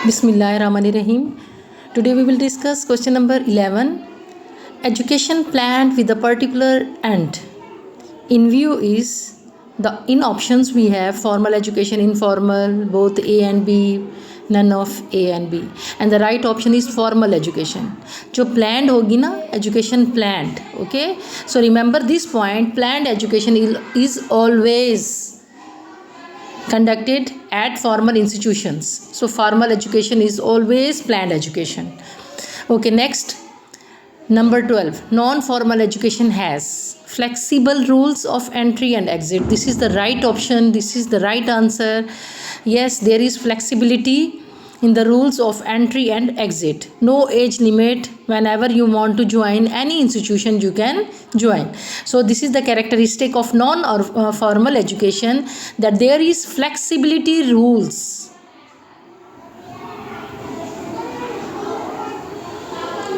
Bismillahirrahmanirrahim. Today we will discuss question number 11. Education planned with a particular end. In view is in options we have formal education, informal, both A and B, none of A and B. And the right option is formal education. जो planned होगी ना, education planned. Okay. So remember this point. Planned education is always conducted at formal institutions. So formal education is always planned education. Okay, next, number 12. Non-formal education has flexible rules of entry and exit. This is the right option. This is the right answer. Yes, there is flexibility in the rules of entry and exit. No age limit. Whenever you want to join any institution, you can join. So this is the characteristic of non-formal education, that there is flexibility rules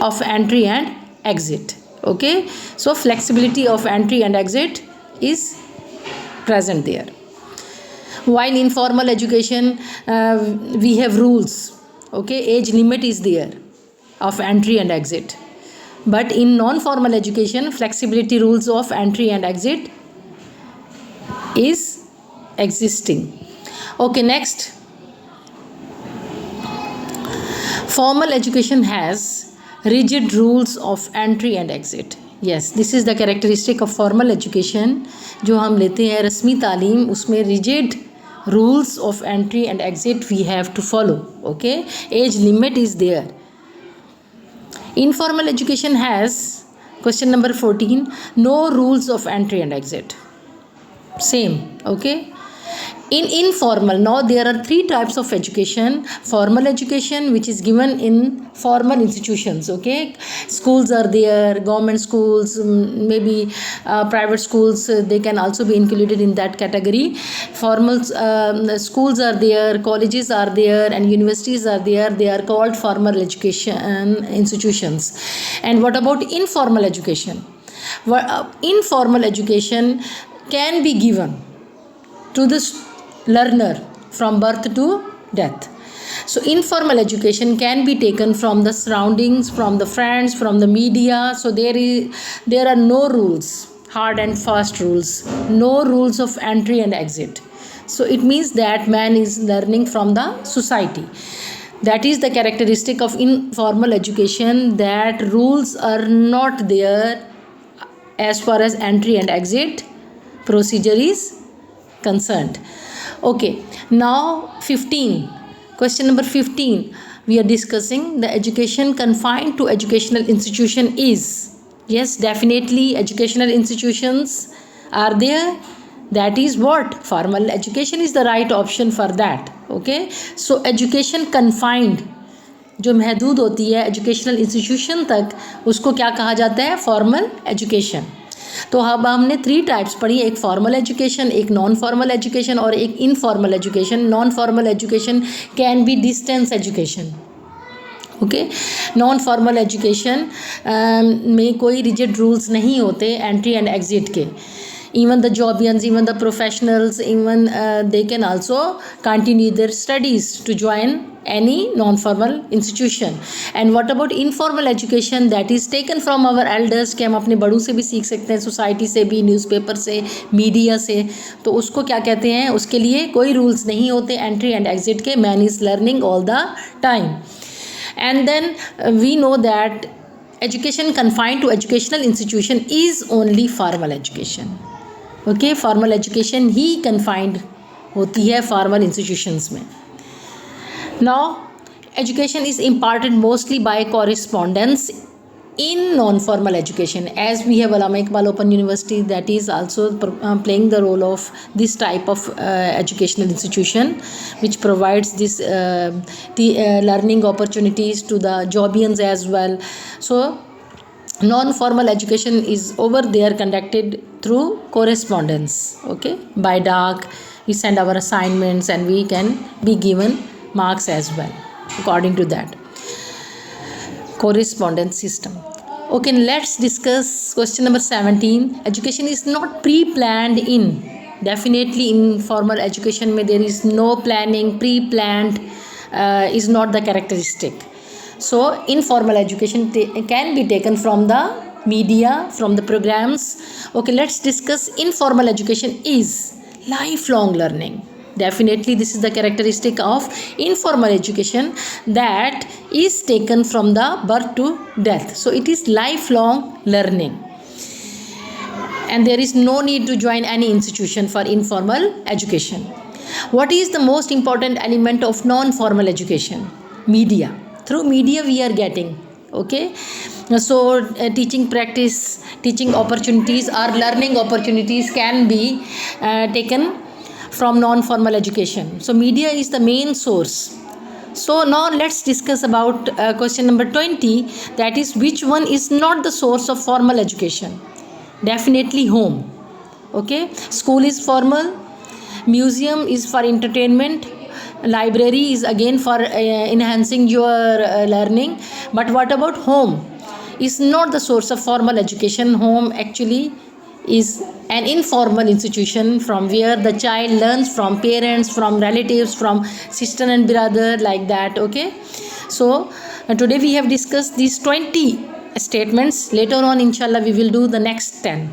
of entry and exit. Okay, so flexibility of entry and exit is present there. While in formal education we have rules, okay, age limit is there of entry and exit, but in non-formal education flexibility rules of entry and exit is existing. Okay, next, formal education has rigid rules of entry and exit. Yes, this is the characteristic of formal education. जो हम लेते हैं रस्मी तालीम, उसमें rigid rules of entry and exit we have to follow. Okay, age limit is there. Informal education has, question number 14, no rules of entry and exit. Same. Okay. In informal, now there are three types of education. Formal education, which is given in formal institutions. Okay, schools are there, government schools, maybe private schools, they can also be included in that category. Formal schools are there, colleges are there, and universities are there. They are called formal education institutions. And what about informal education? Informal education can be given to the learner from birth to death. So informal education can be taken from the surroundings, from the friends, from the media. So there are no rules, hard and fast rules, no rules of entry and exit. So it means that man is learning from the society. That is the characteristic of informal education, that rules are not there as far as entry and exit procedure is concerned. Okay, now 15. Question number 15. We are discussing the education confined to educational institution is. Yes, definitely educational institutions are there. That is what? Formal education is the right option for that. Okay, so education confined, जो महदूद होती है educational institution तक, उसको क्या कहा जाता है? Formal education. तो अब हमने थ्री टाइप्स पढ़ी, एक फॉर्मल एजुकेशन, एक नॉन फॉर्मल एजुकेशन और एक informal education. Non formal education can be distance education. Okay, non formal education में कोई रिजिड रूल्स नहीं होते एंट्री एंड एग्जिट के. Even the jobbians, even the professionals, even they can also continue their studies to join any non-formal institution. And what about informal education? That is taken from our elders, कि हम अपने बड़ों से भी सीख सकते हैं, सोसाइटी से भी, न्यूज़पेपर से, मीडिया से. तो उसको क्या कहते हैं? उसके लिए कोई रूल्स नहीं होते एंट्री एंड एग्जिट के. Man is learning all the time. And then we know that education confined to educational institution is only formal education. Okay, formal education he confined होती है फॉर्मल इंस्टीट्यूशंस में. Now education is imparted mostly bye correspondence in non-formal education, as we have Allama Iqbal Open University that is also playing the role of this type of educational institution, which provides this learning opportunities to the jobbians as well. So non-formal education is over there conducted through correspondence. Okay, by dark we send our assignments and we can be given marks as well according to that correspondence system. Okay, let's discuss question number 17. Education is not pre-planned in. Definitely in formal education mein there is no planning, pre-planned is not the characteristic. So informal education can be taken from the media, from the programs. Okay, let's discuss informal education is lifelong learning. Definitely this is the characteristic of informal education, that is taken from the birth to death. So it is lifelong learning, and there is no need to join any institution for informal education. What is the most important element of non-formal education? Media. Through media we are getting. Okay, so teaching practice, teaching opportunities or learning opportunities can be taken from non-formal education. So media is the main source. So now let's discuss about question number 20, that is, which one is not the source of formal education? Definitely home. Okay, school is formal, museum is for entertainment, library is again for enhancing your learning. But what about home? Is not the source of formal education. Home actually is an informal institution from where the child learns from parents, from relatives, from sister and brother, like that. Okay, so today we have discussed these 20 statements. Later on, inshallah, we will do the next 10.